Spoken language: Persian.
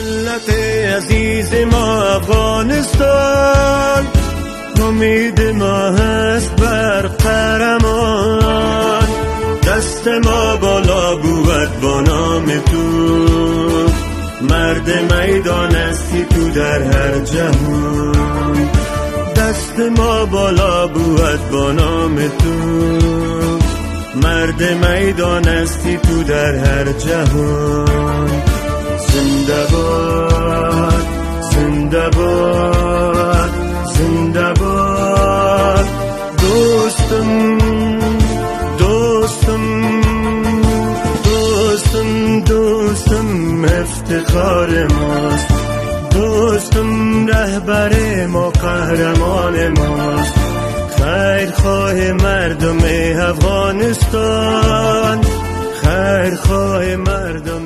ملت عزیز ما افغانستان، امید ما هست بر قهرمان. دست ما بالا بود با نام تو، مرد میدان هستی تو در هر جهان. دست ما بالا بود با نام تو، مرد میدان هستی تو در هر جهان. زنده باد، زنده باد، زنده باد دوستم، دوستم، دوستم، دوستم افتخار ماست. دوستم رهبر ما قهرمان ماست. خیرخواه مردم افغانستان، خیرخواه مردم